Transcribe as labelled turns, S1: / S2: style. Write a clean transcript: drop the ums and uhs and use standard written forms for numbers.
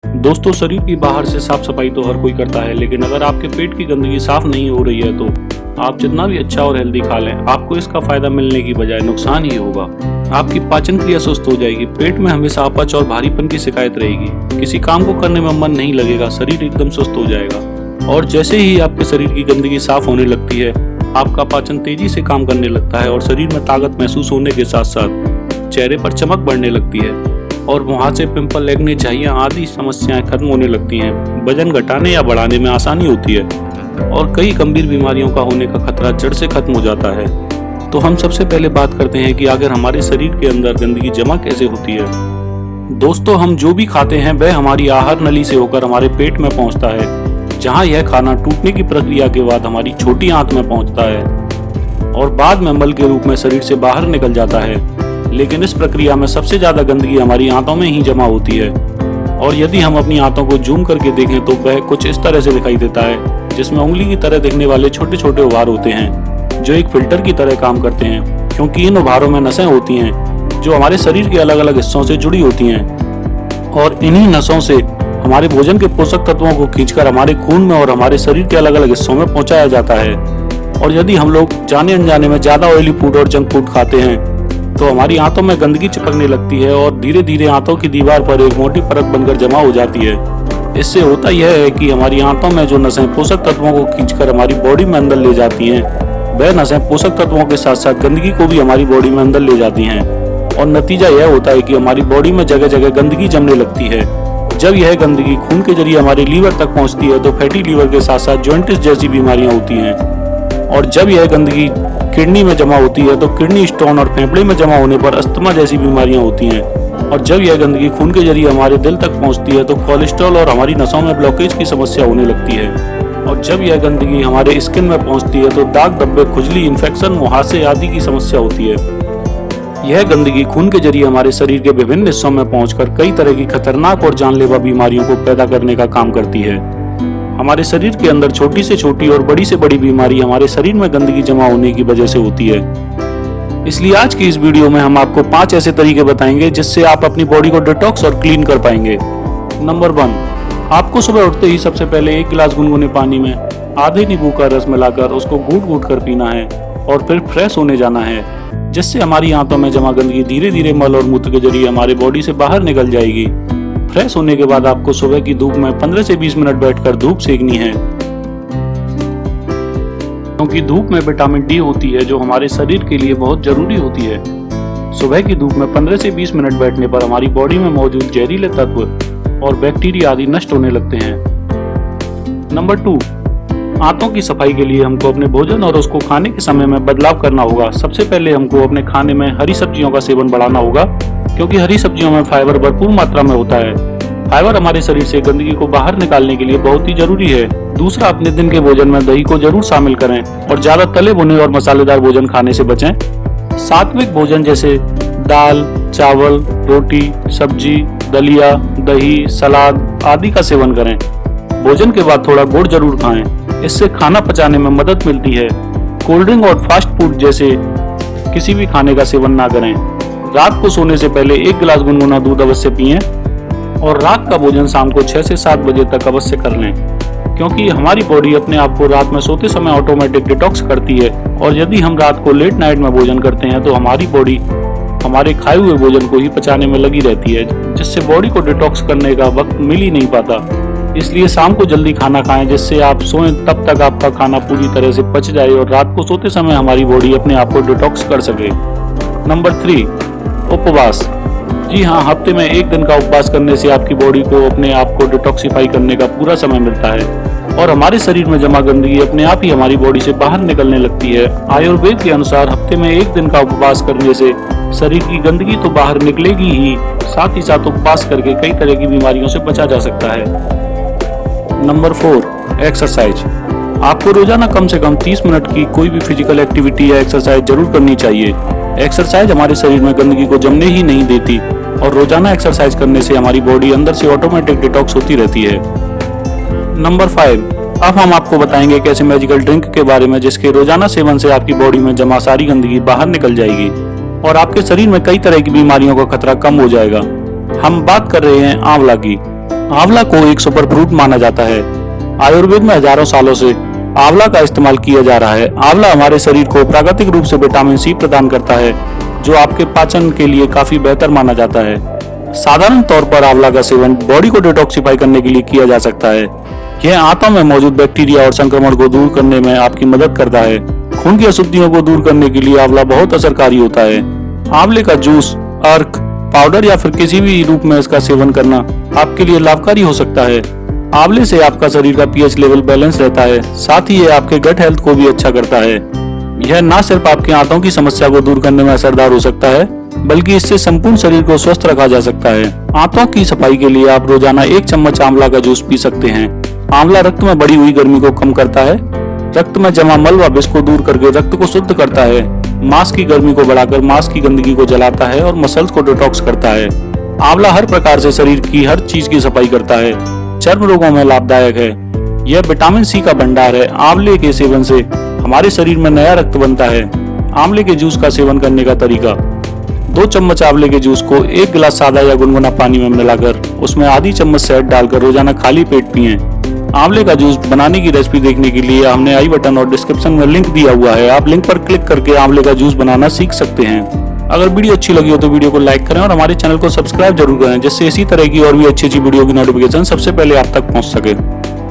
S1: दोस्तों, शरीर की बाहर से साफ सफाई तो हर कोई करता है, लेकिन अगर आपके पेट की गंदगी साफ नहीं हो रही है तो आप जितना भी अच्छा और हेल्दी खा लें, आपको इसका फायदा मिलने की बजाय नुकसान ही होगा। आपकी पाचन क्रिया सुस्त हो जाएगी, पेट में हमेशा अपच और भारीपन की शिकायत रहेगी, किसी काम को करने में मन नहीं लगेगा, शरीर एकदम सुस्त हो जाएगा। और जैसे ही आपके शरीर की गंदगी साफ होने लगती है, आपका पाचन तेजी से काम करने लगता है और शरीर में ताकत महसूस होने के साथ साथ चेहरे पर चमक बढ़ने लगती है और मुहासे, पिंपल, एक्ने, झाइयां आदि समस्याएं खत्म होने लगती हैं। वजन घटाने या बढ़ाने में आसानी होती है और कई गंभीर बीमारियों का होने का खतरा जड़ से खत्म हो जाता है। तो हम सबसे पहले बात करते हैं कि आखिर हमारे शरीर के अंदर गंदगी जमा कैसे होती है। दोस्तों, हम जो भी खाते हैं वह हमारी आहार नली से होकर हमारे पेट में पहुंचता है, जहां यह खाना टूटने की प्रक्रिया के बाद हमारी छोटी आंत में पहुंचता है और बाद में मल के रूप में शरीर से बाहर निकल जाता है। लेकिन इस प्रक्रिया में सबसे ज्यादा गंदगी हमारी आंतों में ही जमा होती है और यदि हम अपनी आंतों को जूम करके देखें तो वह कुछ इस तरह से दिखाई देता है, जिसमें उंगली की तरह दिखने वाले छोटे छोटे उभार होते हैं जो एक फिल्टर की तरह काम करते हैं, क्योंकि इन उभारों में नसें होती हैं जो हमारे शरीर के अलग अलग हिस्सों से जुड़ी होती हैं और इन्हीं नसों से हमारे भोजन के पोषक तत्वों को खींचकर हमारे खून में और हमारे शरीर के अलग अलग हिस्सों में पहुंचाया जाता है। और यदि हम लोग जाने अनजाने में ज्यादा ऑयली फूड और जंक फूड खाते हैं तो हमारी आंतों में गंदगी चिपकने लगती है और धीरे धीरे आंतों की दीवार पर एक मोटी परत बनकर जमा हो जाती है। इससे होता यह है कि हमारी आंतों में जो नसें पोषक तत्वों को खींचकर हमारी बॉडी में अंदर ले जाती हैं, वह नसें पोषक तत्वों के साथ साथ गंदगी को भी हमारी बॉडी में अंदर ले जाती हैं और नतीजा यह होता है कि हमारी बॉडी में जगह जगह गंदगी जमने लगती है। जब यह गंदगी खून के जरिए हमारे लीवर तक पहुंचती है तो फैटी लीवर के साथ साथ जॉइंटिस जैसी बीमारियां होती हैं और जब यह गंदगी किडनी में जमा होती है तो किडनी स्टोन और फेफड़े में जमा होने पर अस्थमा जैसी बीमारियां होती हैं और जब यह गंदगी खून के जरिए हमारे दिल तक पहुंचती है तो कोलेस्ट्रॉल और हमारी नसों में ब्लॉकेज की समस्या होने लगती है और जब यह गंदगी हमारे स्किन में पहुंचती है तो दाग, धब्बे, खुजली, इन्फेक्शन, मुहासे आदि की समस्या होती है। यह गंदगी खून के जरिए हमारे शरीर के विभिन्न हिस्सों में पहुंचकर कई तरह की खतरनाक और जानलेवा बीमारियों को पैदा करने का काम करती है। हमारे शरीर के अंदर छोटी से छोटी और बड़ी से बड़ी बीमारी हमारे शरीर में गंदगी जमा होने की वजह से होती है। इसलिए आज की इस वीडियो में हम आपको 5 ऐसे तरीके बताएंगे जिससे आप अपनी बॉडी को डिटॉक्स और क्लीन कर पाएंगे। नंबर 1, आपको सुबह उठते ही सबसे पहले 1 गिलास गुनगुने पानी में आधे नींबू का रस मिलाकर उसको घूट घूट कर पीना है और फिर फ्रेश होने जाना है, जिससे हमारी आंतों में जमा गंदगी धीरे धीरे मल और मूत्र के जरिए हमारे बॉडी से बाहर निकल जाएगी। फ्रेश होने के बाद आपको सुबह की धूप में 15 से 20 मिनट बैठकर धूप सेकनी है, क्योंकि धूप में विटामिन डी होती है जो हमारे शरीर के लिए बहुत जरूरी होती है। सुबह की धूप में 15 से 20 मिनट बैठने पर हमारी बॉडी में मौजूद जहरीले तत्व और बैक्टीरिया आदि नष्ट होने लगते हैं। नंबर 2, आंतों की सफाई के लिए हमको अपने भोजन और उसको खाने के समय में बदलाव करना होगा। सबसे पहले हमको अपने खाने में हरी सब्जियों का सेवन बढ़ाना होगा, क्योंकि हरी सब्जियों में फाइबर भरपूर मात्रा में होता है। फाइबर हमारे शरीर से गंदगी को बाहर निकालने के लिए बहुत ही जरूरी है। दूसरा, अपने दिन के भोजन में दही को जरूर शामिल करें और ज्यादा तले भुने और मसालेदार भोजन खाने से बचें। सात्विक भोजन जैसे दाल, चावल, रोटी, सब्जी, दलिया, दही, सलाद आदि का सेवन करें। भोजन के बाद थोड़ा गुड़ जरूर खाएं, इससे खाना पचाने में मदद मिलती है। कोल्ड ड्रिंक और फास्ट फूड जैसे किसी भी खाने का सेवन ना करें। रात को सोने से पहले 1 गिलास गुनगुना दूध अवश्य पिएं और रात का भोजन शाम को 6 से 7 बजे तक अवश्य कर लें, क्योंकि हमारी बॉडी अपने आप को रात में सोते समय ऑटोमेटिक डिटॉक्स करती है और यदि हम रात को लेट नाइट में भोजन करते हैं तो हमारी बॉडी हमारे खाए हुए भोजन को ही पचाने में लगी रहती है, जिससे बॉडी को डिटॉक्स करने का वक्त मिल ही नहीं पाता। इसलिए शाम को जल्दी खाना खाएं, जिससे आप सोएं तब तक आपका खाना पूरी तरह से पच जाए और रात को सोते समय हमारी बॉडी अपने आप को डिटॉक्स कर सके। नंबर 3, उपवास। जी हाँ, हफ्ते में 1 दिन का उपवास करने से आपकी बॉडी को अपने आप को डिटॉक्सिफाई करने का पूरा समय मिलता है और हमारे शरीर में जमा गंदगी अपने आप ही हमारी बॉडी से बाहर निकलने लगती है। आयुर्वेद के अनुसार हफ्ते में 1 दिन का उपवास करने से शरीर की गंदगी तो बाहर निकलेगी ही, साथ ही साथ उपवास करके कई तरह की बीमारियों से बचा जा सकता है। Number 4, exercise. आपको रोजाना कम से कम 30 मिनट की कोई भी फिजिकल एक्टिविटी या एक्सरसाइज जरूर करनी चाहिए। एक्सरसाइज हमारे शरीर में गंदगी को जमने ही नहीं देती और रोजाना एक्सरसाइज करने से हमारी बॉडी अंदर से ऑटोमेटिक डिटॉक्स होती रहती है। नंबर 5, अब हम आपको बताएंगे एक ऐसे मैजिकल ड्रिंक के बारे में जिसके रोजाना सेवन से आपकी बॉडी में जमा सारी गंदगी बाहर निकल जाएगी और आपके शरीर में कई तरह की बीमारियों का खतरा कम हो जाएगा। हम बात कर रहे हैं आंवला की। आंवला को एक सुपर फ्रूट माना जाता है। आयुर्वेद में हजारों सालों से आंवला का इस्तेमाल किया जा रहा है। आंवला हमारे शरीर को प्राकृतिक रूप से विटामिन सी प्रदान करता है, जो आपके पाचन के लिए काफी बेहतर माना जाता है। साधारण तौर पर आंवला का सेवन बॉडी को डिटॉक्सिफाई करने के लिए किया जा सकता है। यह आंतों में मौजूद बैक्टीरिया और संक्रमण को दूर करने में आपकी मदद करता है। खून की अशुद्धियों को दूर करने के लिए आंवला बहुत असरकारी होता है। आंवले का जूस, अर्क, पाउडर या फिर किसी भी रूप में इसका सेवन करना आपके लिए लाभकारी हो सकता है। आंवले से आपका शरीर का पीएच लेवल बैलेंस रहता है, साथ ही ये आपके गट हेल्थ को भी अच्छा करता है। यह न सिर्फ आपके आंतों की समस्या को दूर करने में असरदार हो सकता है, बल्कि इससे संपूर्ण शरीर को स्वस्थ रखा जा सकता है। आंतों की सफाई के लिए आप रोजाना 1 चम्मच आंवला का जूस पी सकते हैं। आंवला रक्त में बढ़ी हुई गर्मी को कम करता है, रक्त में जमा मल व विष को दूर करके रक्त को शुद्ध करता है, मांस की गर्मी को बढ़ाकर मांस की गंदगी को जलाता है और मसल्स को डिटॉक्स करता है। आंवला हर प्रकार से शरीर की हर चीज की सफाई करता है, चर्म रोगों में लाभदायक है। यह विटामिन सी का भंडार है। आंवले के सेवन से हमारे शरीर में नया रक्त बनता है। आंवले के जूस का सेवन करने का तरीका: 2 चम्मच आंवले के जूस को 1 गिलास सादा या गुनगुना पानी में मिलाकर उसमें आधी चम्मच शहद डालकर रोजाना खाली पेट पिएं। आंवले का जूस बनाने की रेसिपी देखने के लिए हमने आई बटन और डिस्क्रिप्शन में लिंक दिया हुआ है। आप लिंक पर क्लिक करके आंवले का जूस बनाना सीख सकते हैं। अगर वीडियो अच्छी लगी हो तो वीडियो को लाइक करें और हमारे चैनल को सब्सक्राइब जरूर करें, जिससे इसी तरह की और भी अच्छी वीडियो की नोटिफिकेशन सबसे पहले आप तक पहुंच सके।